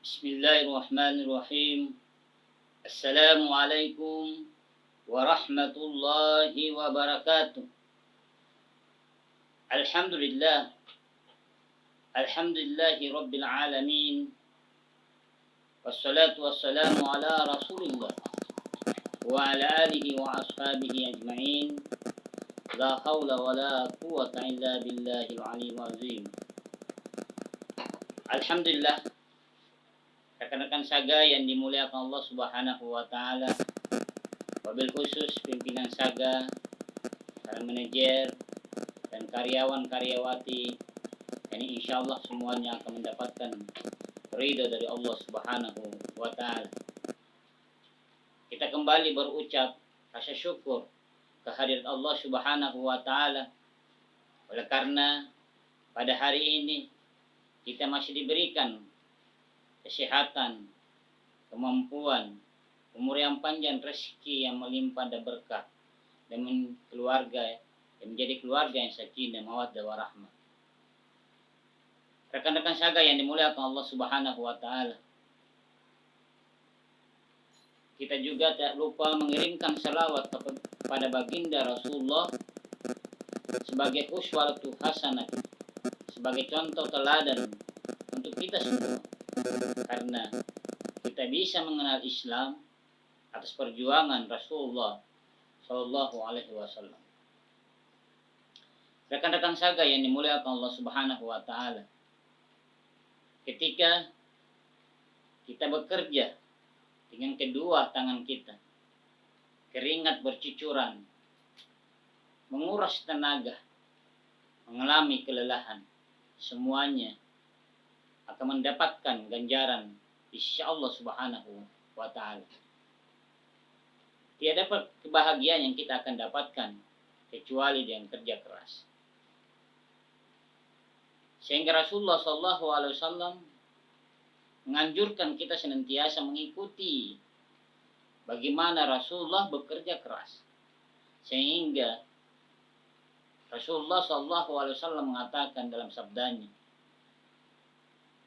Bismillahirrahmanirrahim. Assalamualaikum warahmatullahi wabarakatuh. Alhamdulillah. Alhamdulillahi rabbil alamin. Wassalatu wassalamu ala rasulillah wa ala alihi wa ashabihi ajma'in. La hawla wa la quwwata illa billahil aliyyil azim. Alhamdulillah, rekan-rekan Saga yang dimuliakan Allah Subhanahu wa taala, wabil khusus pimpinan Saga, para manajer dan karyawan-karyawati, ini insyaallah semuanya akan mendapatkan ridha dari Allah Subhanahu wa taala. Kita kembali berucap rasa syukur kehadirat Allah Subhanahu wa taala, oleh karena pada hari ini kita masih diberikan kesehatan, kemampuan, umur yang panjang, rezeki yang melimpah dan berkah, dan menjadi keluarga yang sakinah, mawaddah warahmah. Rekan-rekan Saga yang dimuliakan Allah Subhanahu wa taala, kita juga tak lupa mengirimkan salawat kepada baginda Rasulullah sebagai uswatun hasanah, sebagai contoh teladan untuk kita semua, karena kita bisa mengenal Islam atas perjuangan Rasulullah Shallallahu Alaihi Wasallam. Rekan-rekan Saga yang dimuliakan Allah Subhanahu Wa Taala, ketika kita bekerja dengan kedua tangan kita, keringat bercucuran, menguras tenaga, mengalami kelelahan, semuanya akan mendapatkan ganjaran insya Allah Subhanahu wa taala. Tiada kebahagiaan yang kita akan dapatkan kecuali dengan kerja keras. Sehingga Rasulullah Shallallahu Alaihi Wasallam menganjurkan kita senantiasa mengikuti bagaimana Rasulullah bekerja keras. Sehingga Rasulullah Shallallahu Alaihi Wasallam mengatakan dalam sabdanya,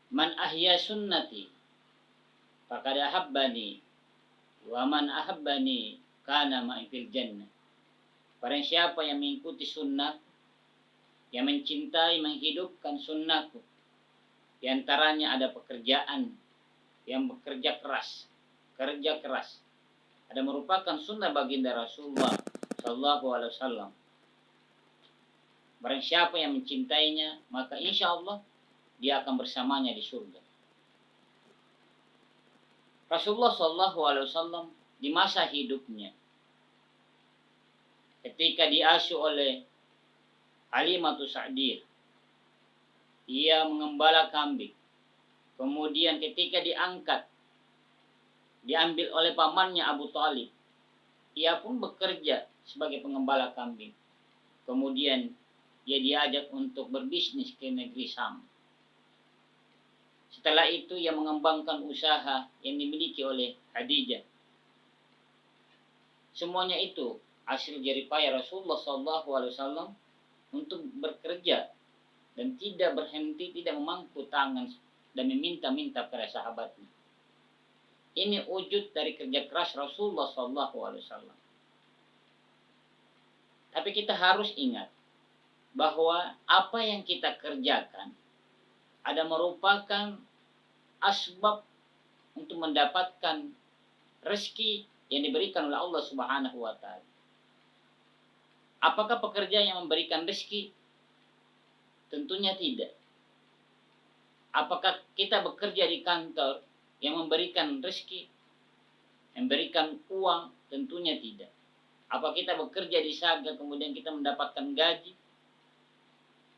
"Man ahya sunnati faqad ahabbani, wa man ahabbani kana ma'i fil jannah." Barang siapa yang mengikuti sunnah, yang mencintai, menghidupkan sunnahku, di antaranya ada pekerjaan yang bekerja keras, kerja keras, ada merupakan sunnah baginda Rasulullah Shallallahu Alaihi Wasallam. Barang siapa yang mencintainya, maka insya Allah dia akan bersamanya di surga. Rasulullah Shallallahu Alaihi Wasallam di masa hidupnya, ketika diasuh oleh Halimatus Sa'diyah, ia mengembala kambing. Kemudian ketika diambil oleh pamannya Abu Thalib, ia pun bekerja sebagai pengembala kambing. Kemudian ia diajak untuk berbisnis ke negeri Syam. Setelah itu ia mengembangkan usaha yang dimiliki oleh Khadijah. Semuanya itu hasil jeripaya Rasulullah SAW untuk bekerja dan tidak berhenti, tidak memangku tangan dan meminta-minta pada sahabatnya. Ini wujud dari kerja keras Rasulullah SAW. Tapi kita harus ingat bahwa apa yang kita kerjakan ada merupakan asbab untuk mendapatkan rezeki yang diberikan oleh Allah Subhanahu wa taala. Apakah pekerja yang memberikan rezeki? Tentunya tidak. Apakah kita bekerja di kantor yang memberikan rezeki, memberikan uang? Tentunya tidak. Apa kita bekerja di Saga kemudian kita mendapatkan gaji?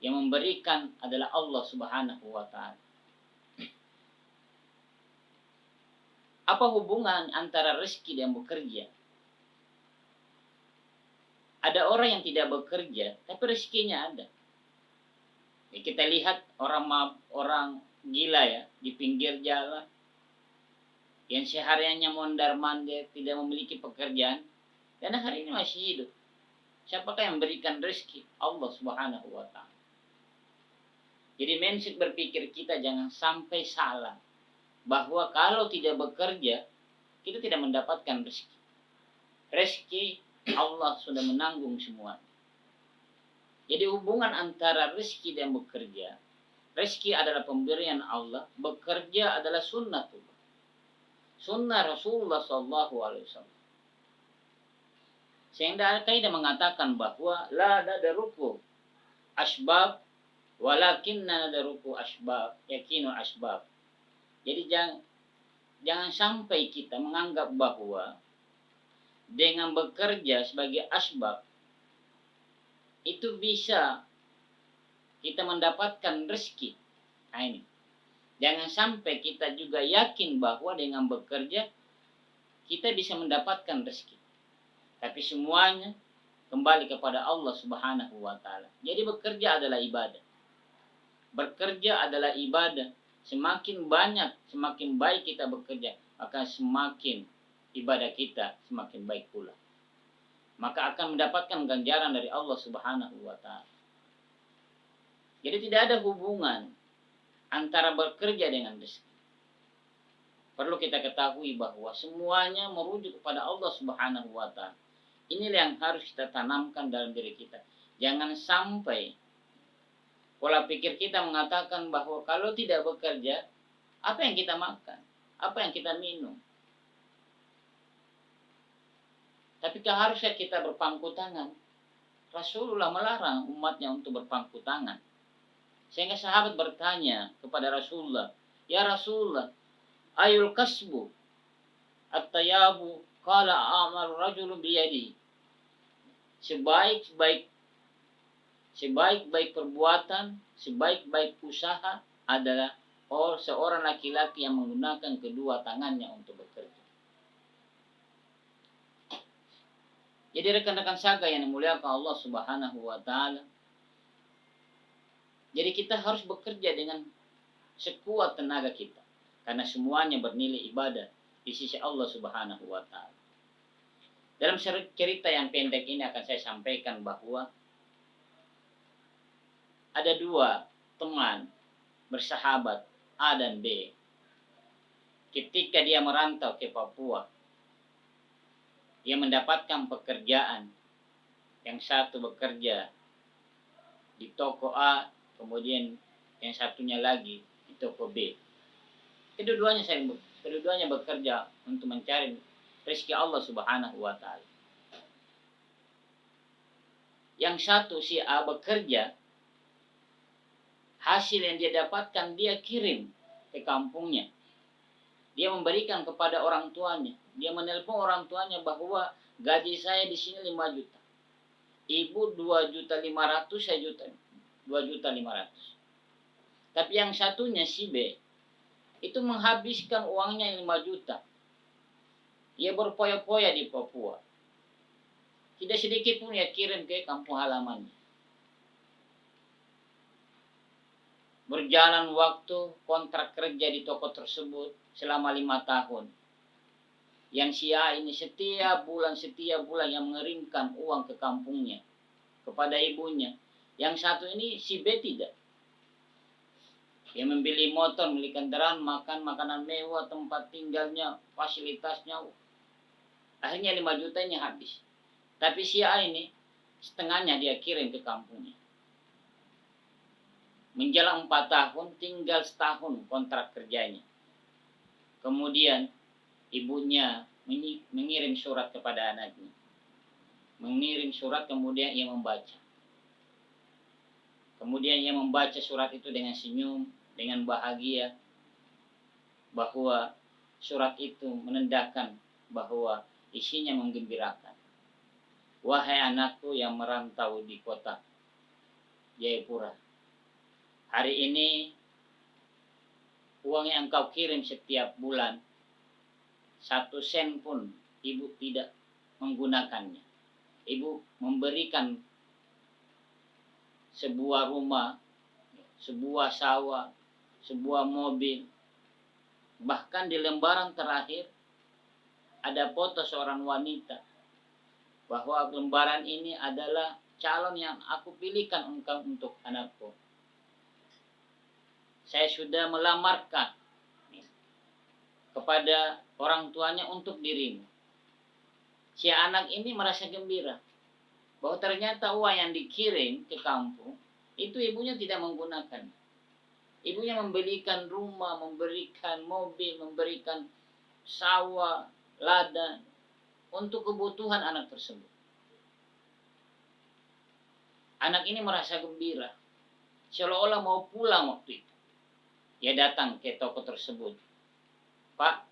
Yang memberikan adalah Allah Subhanahu wa taala. Apa hubungan antara rezeki dan bekerja? Ada orang yang tidak bekerja tapi rezekinya ada. Ya, kita lihat orang gila ya di pinggir jalan yang sehariannya mondar-mandir, tidak memiliki pekerjaan, dan hari ini masih hidup. Siapakah yang memberikan rezeki? Allah Subhanahu wa taala. Jadi mindset berpikir kita jangan sampai salah. bahwa kalau tidak bekerja kita tidak mendapatkan rezeki. Rezeki Allah sudah menanggung semua. Jadi hubungan antara rezeki dan bekerja, rezeki adalah pemberian Allah, bekerja adalah sunnatullah, sunnah Rasulullah SAW. Sehingga kaidah mengatakan bahwa la nadaruku asbab walakinna nadaruku asbab yakinu asbab. Jadi jangan sampai kita menganggap bahwa dengan bekerja sebagai asbab itu bisa kita mendapatkan rezeki. Nah ini. Jangan sampai kita juga yakin bahwa dengan bekerja kita bisa mendapatkan rezeki. Tapi semuanya kembali kepada Allah Subhanahu wa taala. Jadi bekerja adalah ibadah. Bekerja adalah ibadah. Semakin banyak, semakin baik kita bekerja, maka semakin ibadah kita semakin baik pula. Maka akan mendapatkan ganjaran dari Allah Subhanahu wa taala. Jadi tidak ada hubungan antara bekerja dengan rezeki. Perlu kita ketahui bahwa semuanya merujuk kepada Allah Subhanahu wa taala. Inilah yang harus kita tanamkan dalam diri kita. Jangan sampai pola pikir kita mengatakan bahwa kalau tidak bekerja, apa yang kita makan? Apa yang kita minum? Tapi harusnya kita berpangku tangan. Rasulullah melarang umatnya untuk berpangku tangan. Sehingga sahabat bertanya kepada Rasulullah, "Ya Rasulullah, ayul kasbu at-tayabu qala a'mal rajulu biyadi." Sebaik-baik perbuatan, sebaik-baik usaha adalah seorang laki-laki yang menggunakan kedua tangannya untuk bekerja. Jadi rekan-rekan saga yang dimuliakan Allah Subhanahu wa taala, jadi kita harus bekerja dengan sekuat tenaga kita karena semuanya bernilai ibadah di sisi Allah Subhanahu wa taala. Dalam cerita yang pendek ini akan saya sampaikan bahwa ada dua teman bersahabat A dan B. Ketika dia merantau ke Papua, dia mendapatkan pekerjaan. Yang satu bekerja di toko A, kemudian yang satunya lagi di toko B. Keduanya bekerja untuk mencari rezeki Allah Subhanahu wa taala. Yang satu si A bekerja, hasil yang dia dapatkan dia kirim ke kampungnya. Dia memberikan kepada orang tuanya. Dia menelpon orang tuanya bahwa gaji saya di sini 5 juta. Ibu 2.500.000, saya 2.500.000. Tapi yang satunya si B itu menghabiskan uangnya 5 juta. Ia berpoya-poya di Papua. Tidak sedikit pun ia kirim ke kampung halamannya. Berjalan waktu, kontrak kerja di toko tersebut selama 5 tahun. Yang si A ini setiap bulan yang mengirimkan uang ke kampungnya, kepada ibunya. Yang satu ini si B tidak. Dia membeli motor, membeli kendaraan, makan makanan mewah, tempat tinggalnya, fasilitasnya. Akhirnya 5 jutanya habis. Tapi si A ini setengahnya dia kirim ke kampungnya. Menjelang 4 tahun, tinggal setahun kontrak kerjanya. Kemudian ibunya mengirim surat kepada anaknya. Mengirim surat, kemudian ia membaca. Kemudian ia membaca surat itu dengan senyum, dengan bahagia. Bahwa surat itu menandakan bahwa isinya menggembirakan. Wahai anakku yang merantau di kota Jayapura, hari ini uang yang engkau kirim setiap bulan 1 sen pun ibu tidak menggunakannya. Ibu memberikan sebuah rumah, sebuah sawah, sebuah mobil. Bahkan di lembaran terakhir ada foto seorang wanita, bahwa lembaran ini adalah calon yang aku pilihkan engkau untuk anakku. Saya sudah melamarkan. kepada orang tuanya untuk dirimu. Si anak ini merasa gembira bahwa ternyata uang yang dikirim ke kampung itu ibunya tidak menggunakan. Ibunya memberikan rumah, memberikan mobil, memberikan sawah, ladang untuk kebutuhan anak tersebut. Anak ini merasa gembira, seolah-olah mau pulang waktu itu. Dia datang ke toko tersebut. Pak,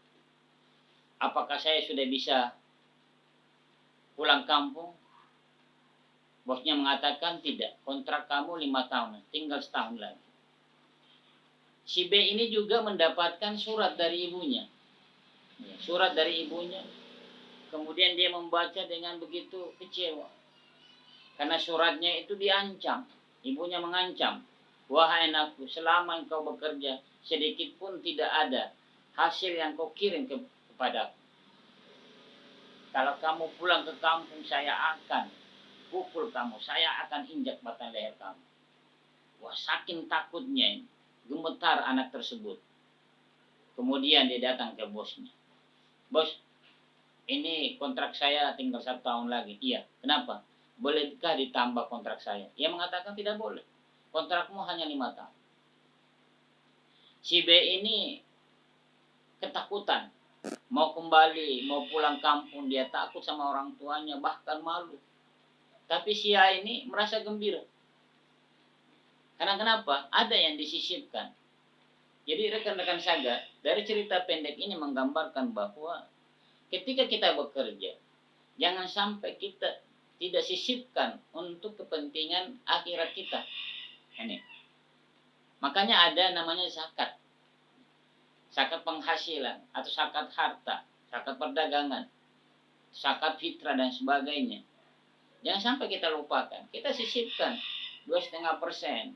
apakah saya sudah bisa pulang kampung? Bosnya mengatakan tidak, kontrak kamu 5 tahun, tinggal setahun lagi. Si B ini juga mendapatkan surat dari ibunya. Surat dari ibunya. Kemudian dia membaca dengan begitu kecewa. Karena suratnya itu diancam. Ibunya mengancam. Wahai anakku, selama engkau bekerja, sedikit pun tidak ada hasil yang kau kirim kepadaku. Kalau kamu pulang ke kampung, saya akan pukul kamu. Saya akan injak batang leher kamu. Wah, saking takutnya, gemetar anak tersebut. Kemudian dia datang ke bosnya. Bos, ini kontrak saya tinggal 1 tahun lagi. Iya, kenapa? Bolehkah ditambah kontrak saya? Ia mengatakan tidak boleh. Kontrakmu hanya 5 tahun. Si B ini ketakutan. Mau kembali, mau pulang kampung. Dia takut sama orang tuanya, bahkan malu. Tapi si A ini merasa gembira. Karena kenapa? Ada yang disisipkan. Jadi rekan-rekan saga, dari cerita pendek ini menggambarkan bahwa ketika kita bekerja, jangan sampai kita tidak sisipkan untuk kepentingan akhirat kita. Ini. Makanya ada namanya zakat. Zakat penghasilan atau zakat harta, zakat perdagangan, zakat fitrah dan sebagainya. Jangan sampai kita lupakan. Kita sisipkan 2,5%.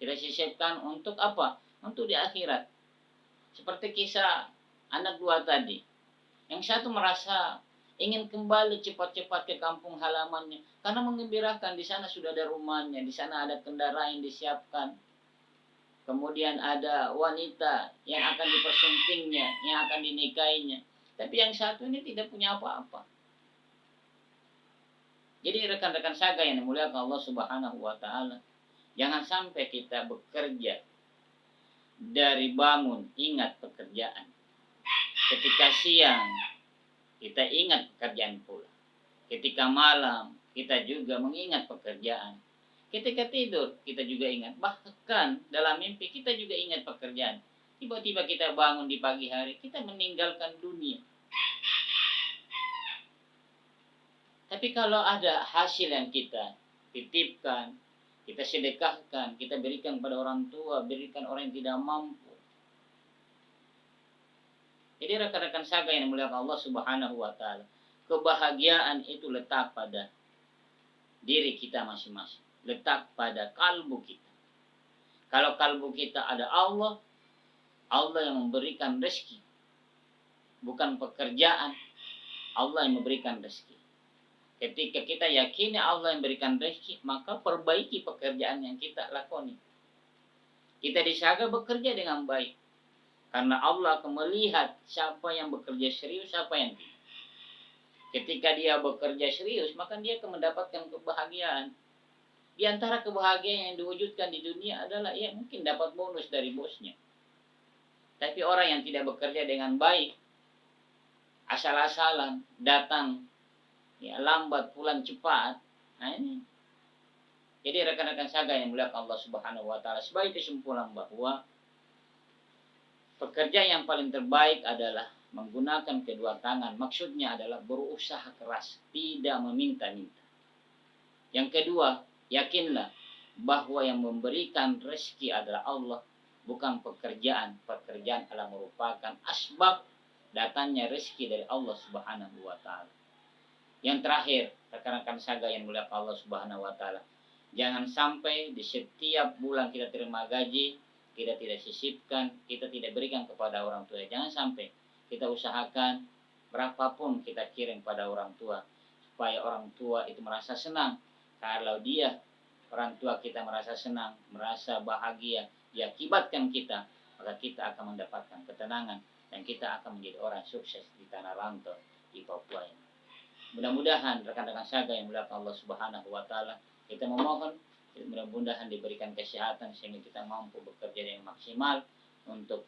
Kita sisipkan untuk apa? Untuk di akhirat. Seperti kisah anak 2 tadi. Yang satu merasa ingin kembali cepat-cepat ke kampung halamannya. Karena menggembirakan, di sana sudah ada rumahnya, di sana ada kendaraan yang disiapkan. Kemudian ada wanita yang akan dipersuntingnya, yang akan dinikahinya. Tapi yang satu ini tidak punya apa-apa. Jadi rekan-rekan saga yang dimuliakan Allah Subhanahu wa taala, jangan sampai kita bekerja dari bangun ingat pekerjaan. Ketika siang kita ingat pekerjaan pula. Ketika malam kita juga mengingat pekerjaan. Ketika tidur kita juga ingat. Bahkan dalam mimpi kita juga ingat pekerjaan. Tiba-tiba kita bangun di pagi hari, kita meninggalkan dunia. Tapi kalau ada hasil yang kita titipkan, kita sedekahkan, kita berikan kepada orang tua, berikan orang yang tidak mampu. Jadi rekan-rekan saga yang dimuliakan Allah Subhanahu wa taala, kebahagiaan itu letak pada diri kita masing-masing, letak pada kalbu kita. Kalau kalbu kita ada Allah, Allah yang memberikan rezeki. Bukan pekerjaan, Allah yang memberikan rezeki. Ketika kita yakini Allah yang berikan rezeki, maka perbaiki pekerjaan yang kita lakoni. Kita di saga bekerja dengan baik. Karena Allah akan melihat siapa yang bekerja serius, siapa yang tidak. Ketika dia bekerja serius, maka dia akan mendapatkan kebahagiaan. Di antara kebahagiaan yang diwujudkan di dunia adalah ya mungkin dapat bonus dari bosnya. Tapi orang yang tidak bekerja dengan baik, asal-asalan, datang ya lambat pulang cepat. Nah ini. Jadi rekan-rekan saga yang muliakan Allah Subhanahu wa taala, sebagai kesimpulan bahwa pekerja yang paling terbaik adalah menggunakan kedua tangan. Maksudnya adalah berusaha keras, tidak meminta-minta. Yang kedua, yakinlah bahwa yang memberikan rezeki adalah Allah, bukan pekerjaan. Pekerjaan adalah merupakan asbab datangnya rezeki dari Allah Subhanahu wa taala. Yang terakhir, rekan-rekan saga yang mulia Allah Subhanahu wa taala, jangan sampai di setiap bulan kita terima gaji, kita tidak sisipkan, kita tidak berikan kepada orang tua. Jangan sampai kita usahakan berapapun kita kirim pada orang tua, supaya orang tua itu merasa senang. Kalau dia, orang tua kita merasa senang, merasa bahagia, diakibatkan kita maka kita akan mendapatkan ketenangan dan kita akan menjadi orang sukses di tanah rantau di Papua ini. Mudah-mudahan rekan-rekan saga yang melakukan Allah Subhanahu wa taala, kita memohon mudah-mudahan diberikan kesehatan sehingga kita mampu bekerja dengan maksimal untuk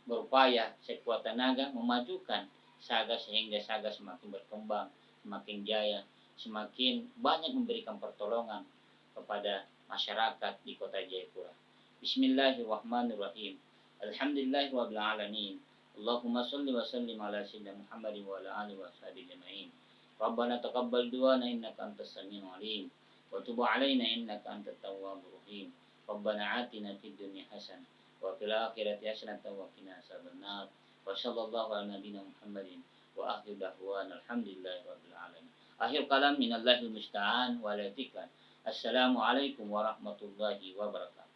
berupaya sekuat tenaga memajukan saga sehingga saga semakin berkembang, semakin jaya, semakin banyak memberikan pertolongan kepada masyarakat di kota Jayapura. Bismillahirrahmanirrahim. Alhamdulillahirabbil alamin. Allahumma shalli wa sallim ala sayyidina Muhammadin wa ala alihi washabihi ajmain. Rabbana taqabbal du'ana innaka antas samiul alim wa tub 'alaina innaka antat tawwabur rahim. Rabbana atina fid dunya hasanah wa fil akhirati hasanatan wa qina adzabannar. Wa sallallahu ala nabiyyina Muhammadin wa akhiru da'wana alhamdulillahirabbil alamin. Akhir kalam minallahil musta'an wa la tiklan. Assalamualaikum warahmatullahi wabarakatuh.